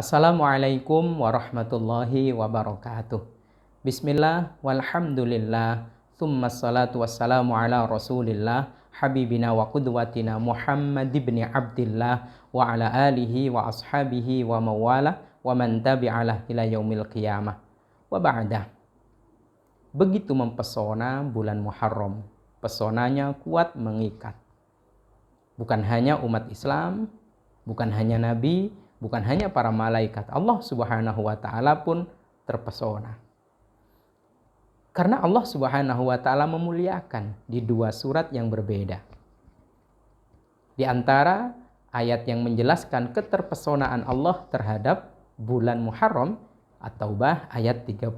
Assalamualaikum warahmatullahi wabarakatuh. Bismillah walhamdulillah. Thumma salatu wassalamu ala rasulillah habibina wa qudwatina Muhammad ibn Abdillah wa ala alihi wa ashabihi wa mawala wa man tabi'alah ila yaumil qiyamah. Wa ba'dah. Begitu mempesona bulan Muharram. Pesonanya kuat mengikat. Bukan hanya umat Islam, bukan hanya Nabi, bukan hanya para malaikat, Allah Subhanahu wa Ta'ala pun terpesona. Karena Allah Subhanahu wa Ta'ala memuliakan di dua surat yang berbeda. Di antara ayat yang menjelaskan keterpesonaan Allah terhadap bulan Muharram, At-Taubah ayat 36.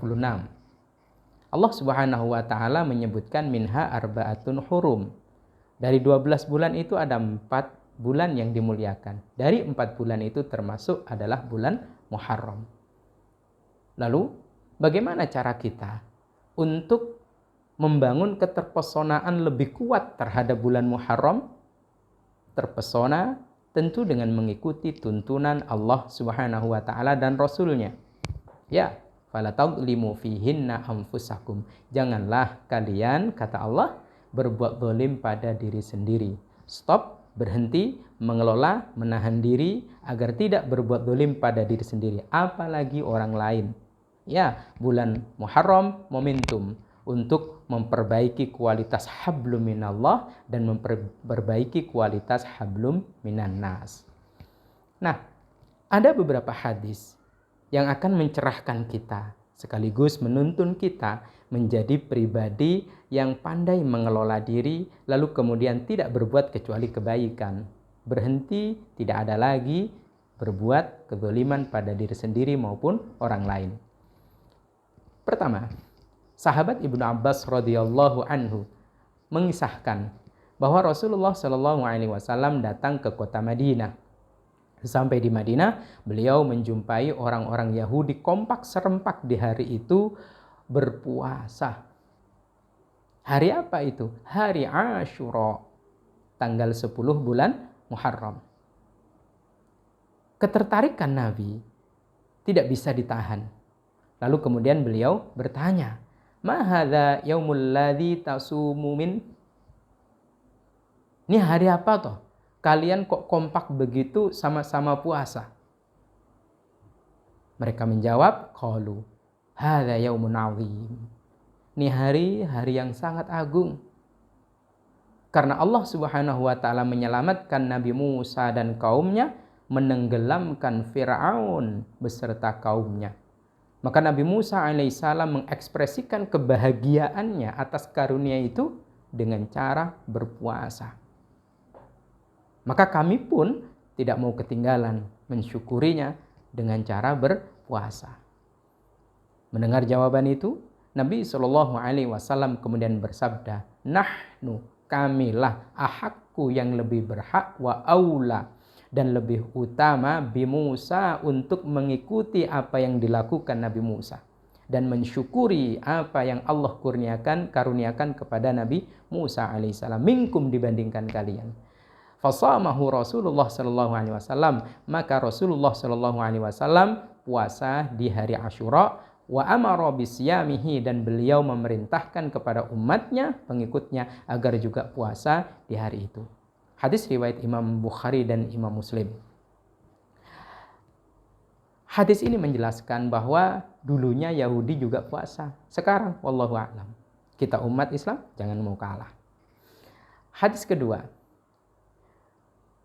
Allah Subhanahu wa Ta'ala menyebutkan minha arba'atun hurum. Dari 12 bulan itu ada 4 bulan yang dimuliakan. Dari 4 bulan itu termasuk adalah bulan Muharram. Lalu, bagaimana cara kita untuk membangun keterpesonaan lebih kuat terhadap bulan Muharram? Terpesona tentu dengan mengikuti tuntunan Allah Subhanahu wa Ta'ala dan Rasul-Nya. Ya, fala tadlimu fihinna anfusakum. Janganlah kalian, kata Allah, berbuat zalim pada diri sendiri. Stop. Berhenti, mengelola, menahan diri agar tidak berbuat zalim pada diri sendiri, apalagi orang lain. Ya, bulan Muharram momentum untuk memperbaiki kualitas hablum minallah dan memperbaiki kualitas hablum minan nas. Nah, ada beberapa hadis yang akan mencerahkan kita, sekaligus menuntun kita menjadi pribadi yang pandai mengelola diri, lalu kemudian tidak berbuat kecuali kebaikan. Berhenti, tidak ada lagi berbuat kezaliman pada diri sendiri maupun orang lain. Pertama, sahabat Ibnu Abbas radhiyallahu anhu mengisahkan bahwa Rasulullah Shallallahu alaihi wasallam datang ke kota Madinah. Sampai di Madinah, beliau menjumpai orang-orang Yahudi kompak serempak di hari itu berpuasa. Hari apa itu? Hari Asyura, tanggal 10 bulan Muharram. Ketertarikan Nabi tidak bisa ditahan. Lalu kemudian beliau bertanya, "Ma hadza yaumul ladzi tasumu min?" Ini hari apa toh? Kalian kok kompak begitu sama-sama puasa? Mereka menjawab, qalu hadza yaumun 'azim. Ini hari yang sangat agung. Karena Allah Subhanahu wa Ta'ala menyelamatkan Nabi Musa dan kaumnya, menenggelamkan Fir'aun beserta kaumnya. Maka Nabi Musa alaihissalam mengekspresikan kebahagiaannya atas karunia itu dengan cara berpuasa. Maka kami pun tidak mau ketinggalan mensyukurinya dengan cara berpuasa. Mendengar jawaban itu, Nabi Shallallahu alaihi wasallam kemudian bersabda, "Nahnu, kamilah ahakku yang lebih berhak wa aula dan lebih utama bi Musa untuk mengikuti apa yang dilakukan Nabi Musa dan mensyukuri apa yang Allah karuniakan kepada Nabi Musa alaihissalam minkum dibandingkan kalian." Fasamahu Rasulullah sallallahu alaihi wasallam, maka Rasulullah sallallahu alaihi wasallam puasa di hari Asyura, wa amara bisyamihi, dan beliau memerintahkan kepada umatnya, pengikutnya, agar juga puasa di hari itu. Hadis riwayat Imam Bukhari dan Imam Muslim. Hadis ini menjelaskan bahwa dulunya Yahudi juga puasa. Sekarang wallahu a'lam, kita umat Islam jangan mau kalah. Hadis kedua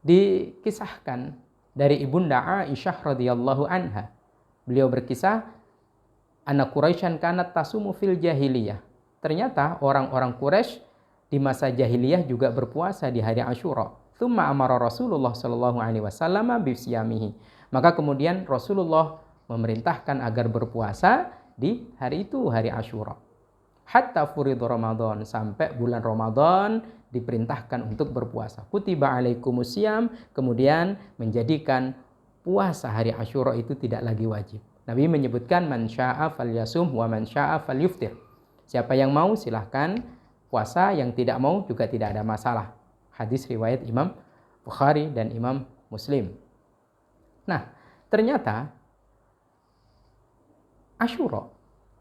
dikisahkan dari Ibunda Aisyah radhiyallahu anha. Beliau berkisah, "Anna Quraisyan kanat tasumu fil jahiliyah." Ternyata orang-orang Quraisy di masa jahiliyah juga berpuasa di hari Asyura. Tsumma amara Rasulullah sallallahu alaihi wasallam bisyamihi. Maka kemudian Rasulullah memerintahkan agar berpuasa di hari itu, hari Asyura. Hatta furidhu Ramadan, sampai bulan Ramadan diperintahkan untuk berpuasa. Kutiba alaikumusiyam, kemudian menjadikan puasa hari Asyura itu tidak lagi wajib. Nabi menyebutkan man syaa falyasum wa man syaa falyuftir. Siapa yang mau silahkan puasa, yang tidak mau juga tidak ada masalah. Hadis riwayat Imam Bukhari dan Imam Muslim. Nah, ternyata Asyura,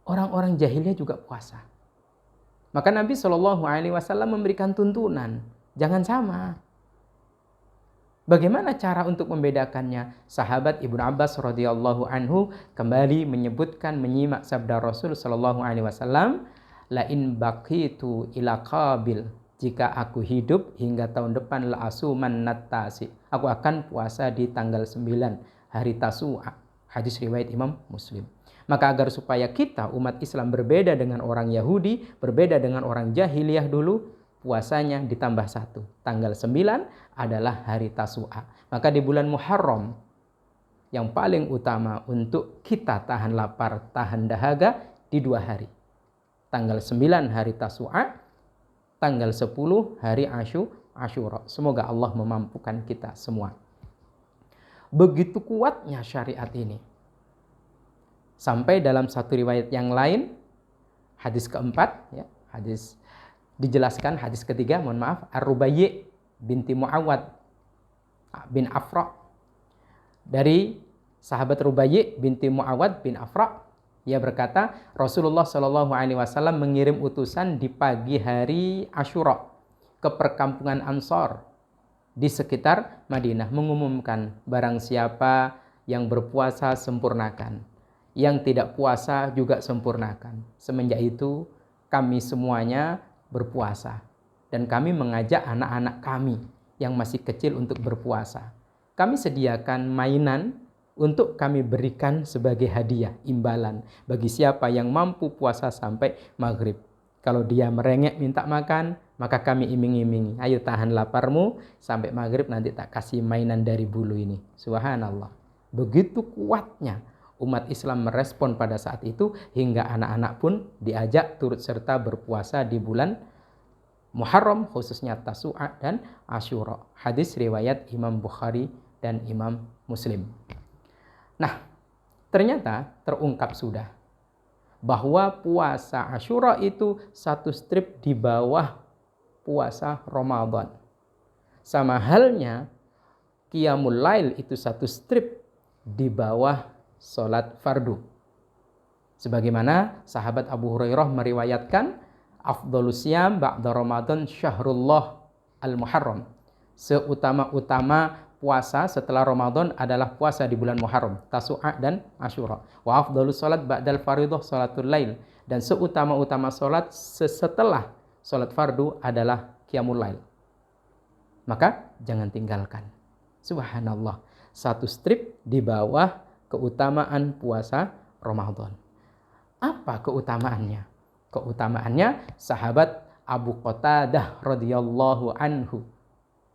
orang-orang jahiliyah juga puasa. Maka Nabi SAW memberikan tuntunan, jangan sama. Bagaimana cara untuk membedakannya? Sahabat Ibnu Abbas radhiyallahu anhu kembali menyebutkan, menyimak sabda Rasul sallallahu alaihi wasallam, la in baqitu ila qabil, jika aku hidup hingga tahun depan, la asuman natasi, aku akan puasa di tanggal 9 hari Tasu'a. Hadis riwayat Imam Muslim. Maka agar supaya kita umat Islam berbeda dengan orang Yahudi, berbeda dengan orang jahiliyah dulu, puasanya ditambah 1. Tanggal 9 adalah hari Tasu'a. Maka di bulan Muharram yang paling utama untuk kita tahan lapar, tahan dahaga di 2 hari. Tanggal 9 hari Tasu'a, tanggal 10 hari Asyura. Semoga Allah memampukan kita semua. Begitu kuatnya syariat ini. Sampai dalam satu riwayat yang lain, hadis keempat, ya, dijelaskan hadis ketiga, mohon maaf, Ar-Rubayyi binti Muawad bin Afra. Dari sahabat Rubayyi binti Muawad bin Afra, ia berkata, Rasulullah Shallallahu alaihi wasallam mengirim utusan di pagi hari Asyura ke perkampungan Ansor di sekitar Madinah, mengumumkan, barang siapa yang berpuasa sempurnakan, yang tidak puasa juga sempurnakan. Semenjak itu kami semuanya berpuasa, dan kami mengajak anak-anak kami yang masih kecil untuk berpuasa. Kami sediakan mainan untuk kami berikan sebagai hadiah, imbalan bagi siapa yang mampu puasa sampai maghrib. Kalau dia merengek minta makan, maka kami iming-imingi, ayo tahan laparmu sampai maghrib, nanti tak kasih mainan dari bulu ini. Subhanallah. Begitu kuatnya umat Islam merespon pada saat itu, hingga anak-anak pun diajak turut serta berpuasa di bulan Muharram, khususnya Tasu'a dan Asyura. Hadis riwayat Imam Bukhari dan Imam Muslim. Nah, ternyata terungkap sudah bahwa puasa Asyura itu satu strip di bawah puasa Ramadan. Sama halnya Qiyamul Lail itu satu strip di bawah sholat fardu. Sebagaimana sahabat Abu Hurairah meriwayatkan, afdhalus siyam ba'da Ramadan syahrullah al-Muharram. Seutama-utama puasa setelah Ramadan adalah puasa di bulan Muharram, Tasu'a dan Asyura. Wa afdhalus salat ba'dal faridah salatul lail. Dan seutama-utama salat setelah salat fardu adalah Qiyamul Lail. Maka jangan tinggalkan. Subhanallah. Satu strip di bawah keutamaan puasa Ramadan. Apa keutamaannya? Keutamaannya sahabat Abu Qatadah radhiyallahu anhu,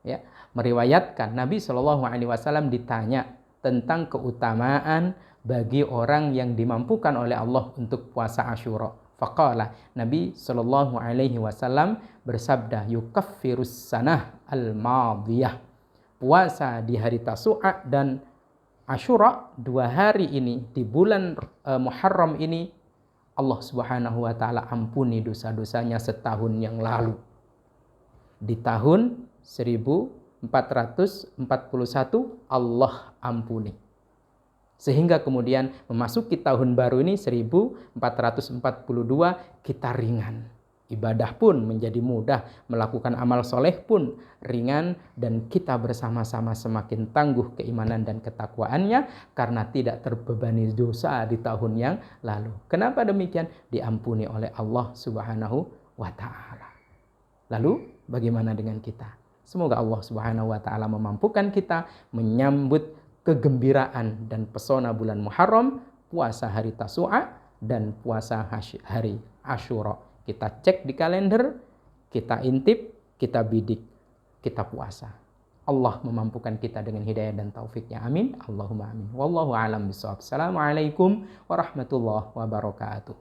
ya, meriwayatkan Nabi Shallallahu alaihi wasallam ditanya tentang keutamaan bagi orang yang dimampukan oleh Allah untuk puasa Asyura. Faqala, Nabi Shallallahu alaihi wasallam bersabda, yukaffirus sanah al-madiyah. Puasa di hari Tasu'a dan Asyura, 2 hari ini di bulan Muharram ini, Allah Subhanahu wa taala ampuni dosa-dosanya setahun yang lalu. Di tahun 1441 Allah ampuni. Sehingga kemudian memasuki tahun baru ini 1442 kita ringan. Ibadah pun menjadi mudah, melakukan amal soleh pun ringan, dan kita bersama-sama semakin tangguh keimanan dan ketakwaannya karena tidak terbebani dosa di tahun yang lalu. Kenapa demikian? Diampuni oleh Allah Subhanahu wa ta'ala. Lalu bagaimana dengan kita? Semoga Allah Subhanahu wa ta'ala memampukan kita menyambut kegembiraan dan pesona bulan Muharram, puasa hari Tasu'a dan puasa hari Asyura. Kita cek di kalender, kita intip, kita bidik, kita puasa. Allah memampukan kita dengan hidayah dan taufiknya. Amin. Allahumma amin. Wallahu a'lam bishawab. Assalamualaikum warahmatullahi wabarakatuh.